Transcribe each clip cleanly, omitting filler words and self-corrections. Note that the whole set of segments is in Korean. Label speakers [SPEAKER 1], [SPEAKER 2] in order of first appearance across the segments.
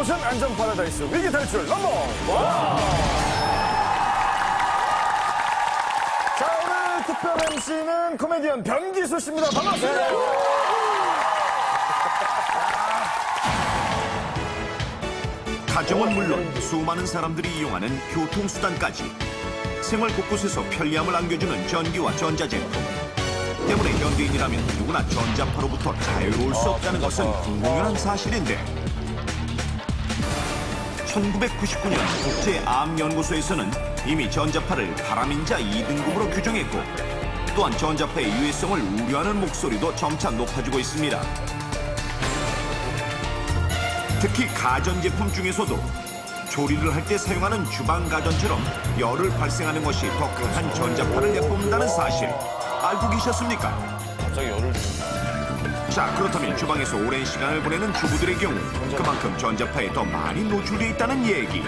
[SPEAKER 1] 이곳은 안전 파라다이스 위기 탈출 넘버 원. 자, 오늘 특별 MC는 코미디언 변기수 씨입니다. 반갑습니다.
[SPEAKER 2] 가정은 물론 수많은 사람들이 이용하는 교통수단까지 생활 곳곳에서 편리함을 안겨주는 전기와 전자제품 때문에 현대인이라면 누구나 전자파로부터 자유로울 수 없다는 것은 분명한 사실인데 1999년 국제암연구소에서는 이미 전자파를 발암인자 2등급으로 규정했고 또한 전자파의 유해성을 우려하는 목소리도 점차 높아지고 있습니다. 특히 가전제품 중에서도 조리를 할 때 사용하는 주방가전처럼 열을 발생하는 것이 더 강한 전자파를 내뿜는다는 사실 알고 계셨습니까?
[SPEAKER 3] 갑자기 열을
[SPEAKER 2] 자, 그렇다면 주방에서 오랜 시간을 보내는 주부들의 경우 그만큼 전자파에 더 많이 노출돼 있다는 얘기.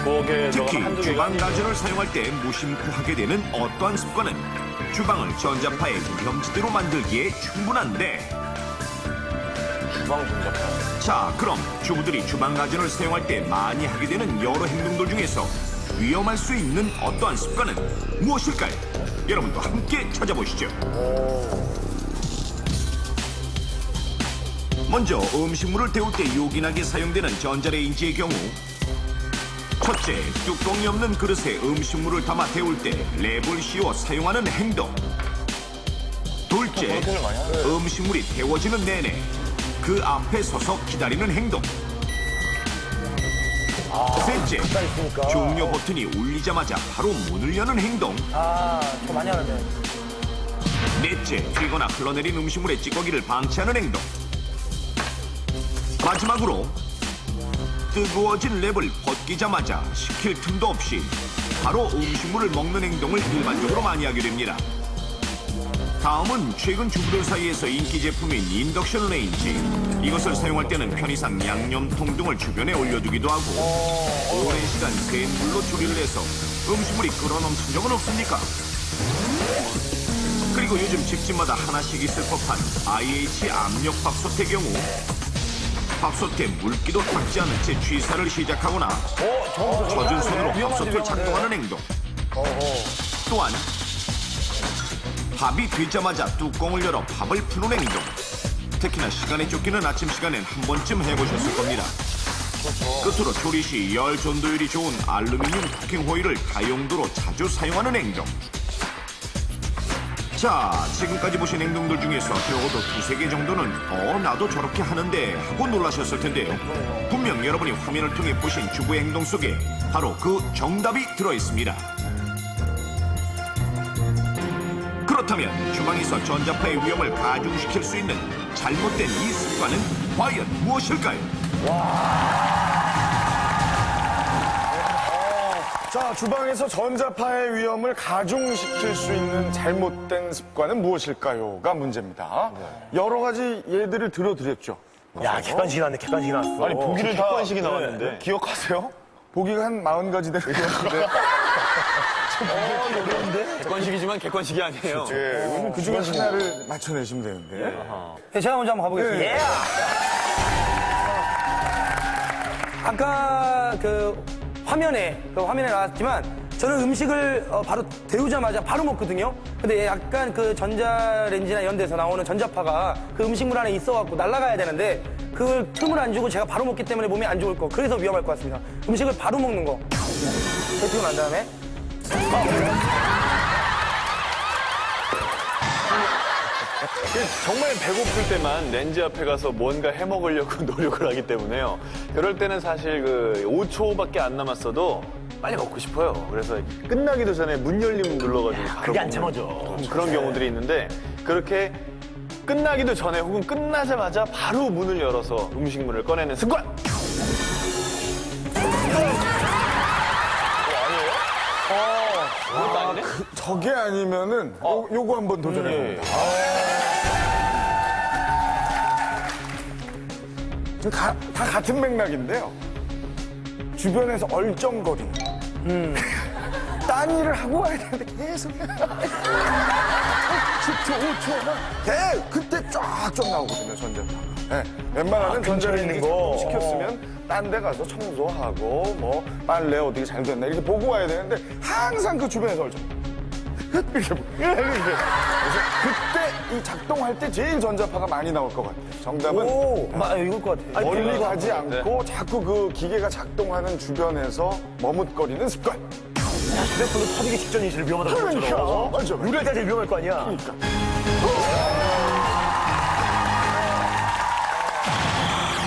[SPEAKER 3] 부엌에
[SPEAKER 2] 특히 주방가전을 사용할 때 무심코 하게 되는 어떠한 습관은 주방을 전자파의 위험지대로 만들기에 충분한데
[SPEAKER 3] 주방 전자파.
[SPEAKER 2] 자, 그럼 주부들이 주방가전을 사용할 때 많이 하게 되는 여러 행동들 중에서 위험할 수 있는 어떠한 습관은 무엇일까요? 여러분도 함께 찾아보시죠. 먼저 음식물을 데울 때 요긴하게 사용되는 전자레인지의 경우 첫째, 뚜껑이 없는 그릇에 음식물을 담아 데울 때 랩을 씌워 사용하는 행동. 둘째, 음식물이 데워지는 내내 그 앞에 서서 기다리는 행동. 셋째, 종료 버튼이 울리자마자 바로 문을 여는 행동.
[SPEAKER 4] 저 많이 하는데.
[SPEAKER 2] 넷째, 튀거나 흘러내린 음식물의 찌꺼기를 방치하는 행동. 마지막으로 뜨거워진 랩을 벗기자마자 식힐 틈도 없이 바로 음식물을 먹는 행동을 일반적으로 많이 하게 됩니다. 다음은 최근 주부들 사이에서 인기 제품인 인덕션 레인지. 이것을 사용할 때는 편의상 양념통 등을 주변에 올려두기도 하고 오랜 시간 센 불로 조리를 해서 음식물이 끓어넘친 적은 없습니까? 그리고 요즘 집집마다 하나씩 있을 법한 IH 압력밥솥의 경우 밥솥에 물기도 닦지 않은 채 취사를 시작하거나 젖은 손으로 밥솥을 작동하는 행동. 또한 밥이 되자마자 뚜껑을 열어 밥을 푸는 행동. 특히나 시간에 쫓기는 아침 시간엔 한 번쯤 해보셨을 겁니다. 끝으로 조리 시 열 전도율이 좋은 알루미늄 쿠킹 호일을 다용도로 자주 사용하는 행동. 자, 지금까지 보신 행동들 중에서 적어도 두세 개 정도는 나도 저렇게 하는데 하고 놀라셨을 텐데요. 분명 여러분이 화면을 통해 보신 주부의 행동 속에 바로 그 정답이 들어있습니다. 그렇다면 주방에서 전자파의 위험을 가중시킬 수 있는 잘못된 이 습관은 과연 무엇일까요?
[SPEAKER 1] 자, 주방에서 전자파의 위험을 가중시킬 수 있는 잘못된 습관은 무엇일까요?가 문제입니다. 여러 가지 예들을 들어드렸죠.
[SPEAKER 4] 야, 객관식이 나왔네, 객관식이 나왔어.
[SPEAKER 3] 아니 보기를 객관식이 나왔는데.
[SPEAKER 1] 기억하세요? 보기가 한 40가지 되는 것 같은데.
[SPEAKER 3] 객관식이지만 객관식이 아니에요.
[SPEAKER 1] 예, 그 중에 하나를 맞춰내시면 되는데.
[SPEAKER 4] 네, 제가 먼저 한번 가보겠습니다.
[SPEAKER 1] 예.
[SPEAKER 4] 아까 화면에 나왔지만 저는 음식을 바로 데우자마자 바로 먹거든요. 근데 약간 그 전자레인지나 이런 데서 나오는 전자파가 그 음식물 안에 있어갖고 날아가야 되는데 그걸 틈을 안 주고 제가 바로 먹기 때문에 몸에 안 좋을 거. 그래서 위험할 것 같습니다. 음식을 바로 먹는 거. 데우고 난 다음에.
[SPEAKER 3] 정말 배고플 때만 렌즈 앞에 가서 뭔가 해 먹으려고 노력을 하기 때문에요. 그럴 때는 사실 5초밖에 안 남았어도 빨리 먹고 싶어요. 그래서 끝나기도 전에 문 열림 눌러가지고 바로
[SPEAKER 4] 그게 안
[SPEAKER 3] 먹는
[SPEAKER 4] 참아져.
[SPEAKER 3] 그런 경우들이 있는데 그렇게 끝나기도 전에 혹은 끝나자마자 바로 문을 열어서 음식물을 꺼내는 습관!
[SPEAKER 1] 저게 아니면은 요거 한번 도전해봅니다. 다 같은 맥락인데요. 주변에서 얼쩡거리. 딴 일을 하고 와야 되는데 계속 10초, 5초, 그때 쫙쫙 나오거든요, 전자파가. 네, 웬만하면
[SPEAKER 5] 근처에 있는
[SPEAKER 1] 전자레인지
[SPEAKER 5] 거.
[SPEAKER 1] 시켰으면 딴 데 가서 청소하고 뭐 빨래 어떻게 잘 됐나 이렇게 보고 와야 되는데 항상 그 주변에서 얼죠. 그래서 그때 이 작동할 때 제일 전자파가 많이 나올 것 같아요. 정답은
[SPEAKER 4] 이걸 것 같아요.
[SPEAKER 1] 멀리 가지 않고 자꾸 그 기계가 작동하는 주변에서 머뭇거리는 습관.
[SPEAKER 5] 휴대폰을 터지기 직전이 제일 위험하다고
[SPEAKER 1] 그러니까.
[SPEAKER 5] 그랬잖아.
[SPEAKER 1] 맞아.
[SPEAKER 5] 요리할 때 제일 위험할 거 아니야.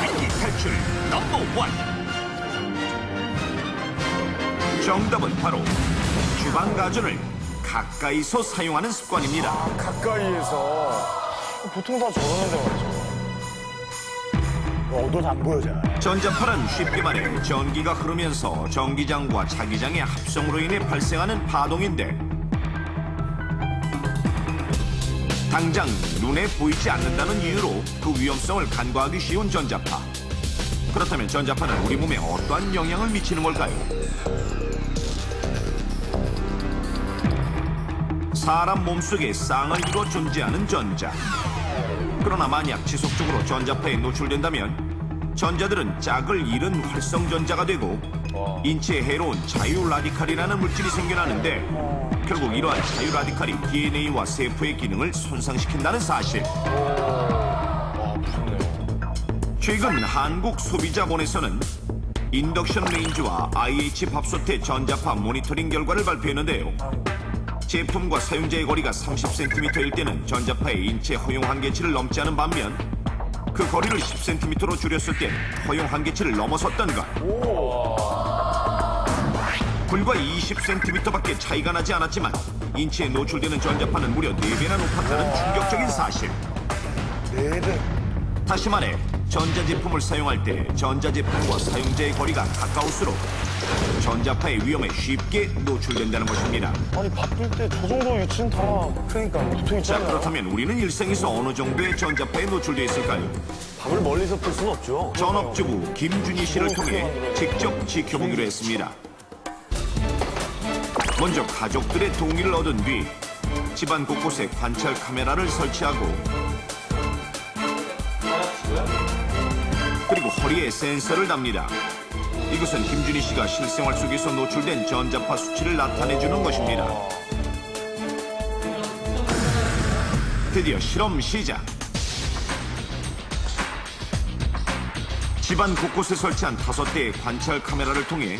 [SPEAKER 2] 위기 탈출 넘버 원. 정답은 바로 주방 가전을 가까이서 사용하는 습관입니다.
[SPEAKER 1] 가까이에서
[SPEAKER 5] 보통 다 저러는데 말이죠. 너도 안 보여, 잘.
[SPEAKER 2] 전자파는 쉽게 말해 전기가 흐르면서 전기장과 자기장의 합성으로 인해 발생하는 파동인데 당장 눈에 보이지 않는다는 이유로 그 위험성을 간과하기 쉬운 전자파. 그렇다면 전자파는 우리 몸에 어떠한 영향을 미치는 걸까요? 사람 몸속에 쌍을 이루어 존재하는 전자. 그러나 만약 지속적으로 전자파에 노출된다면 전자들은 짝을 잃은 활성전자가 되고 인체에 해로운 자유라디칼이라는 물질이 생겨나는데 결국 이러한 자유라디칼이 DNA와 세포의 기능을 손상시킨다는 사실. 최근 한국소비자본에서는 인덕션 레인지와 IH 밥솥의 전자파 모니터링 결과를 발표했는데요. 제품과 사용자의 거리가 30cm일 때는 전자파의 인체 허용 한계치를 넘지 않은 반면 그 거리를 10cm로 줄였을 때 허용 한계치를 넘어섰던 것. 불과 20cm밖에 차이가 나지 않았지만 인체에 노출되는 전자파는 무려 4배나 높았다는 충격적인 사실.
[SPEAKER 5] 4배.
[SPEAKER 2] 다시 말해 전자제품을 사용할 때 전자제품과 사용자의 거리가 가까울수록 전자파의 위험에 쉽게 노출된다는 것입니다.
[SPEAKER 5] 아니, 바쁠 때 저 정도 위치는 다. 그러니까, 보통
[SPEAKER 2] 자,
[SPEAKER 5] 있잖아.
[SPEAKER 2] 그렇다면 우리는 일상에서 어느 정도의 전자파에 노출되어 있을까요?
[SPEAKER 5] 밥을 멀리서 풀 수는 없죠.
[SPEAKER 2] 전업주부 김준희 씨를 통해 직접 지켜보기로 했습니다. 먼저 가족들의 동의를 얻은 뒤 집안 곳곳에 관찰 카메라를 설치하고 그리고 허리에 센서를 답니다. 이것은 김준희 씨가 실생활 속에서 노출된 전자파 수치를 나타내주는 것입니다. 드디어 실험 시작. 집안 곳곳에 설치한 5대의 관찰 카메라를 통해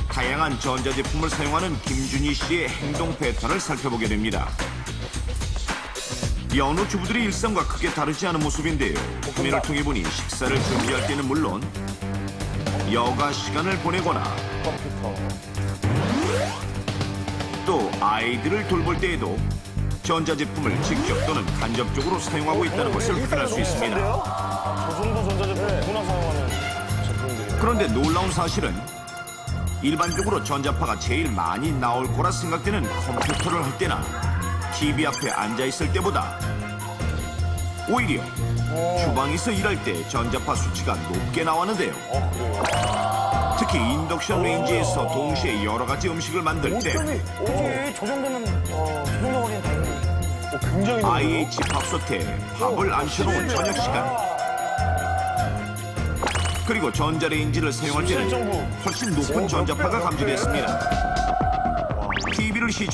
[SPEAKER 2] 다양한 전자제품을 사용하는 김준희 씨의 행동 패턴을 살펴보게 됩니다. 여느 주부들의 일상과 크게 다르지 않은 모습인데요. 화면을 통해 보니 식사를 준비할 때는 물론 여가 시간을 보내거나 또 아이들을 돌볼 때에도 전자제품을 직접 또는 간접적으로 사용하고 있다는 것을 확인할 수 있습니다.
[SPEAKER 5] 저 정도 전자제품 누구나 사용하는 제품들이.
[SPEAKER 2] 그런데 놀라운 사실은 일반적으로 전자파가 제일 많이 나올 거라 생각되는 컴퓨터를 할 때나 TV 앞에 앉아있을 때보다 오히려 주방에서 일할 때 전자파 수치가 높게 나왔는데요. 특히 인덕션 레인지에서 동시에 여러 가지 음식을 만들 때
[SPEAKER 4] 저 정도면, 저 정도 거리는 당연히.
[SPEAKER 5] 굉장히
[SPEAKER 2] IH 밥솥에 밥을 앉혀놓은 저녁 시간 그리고 전자레인지를 사용할 때는 훨씬 높은 전자파가 감지됐습니다. TV를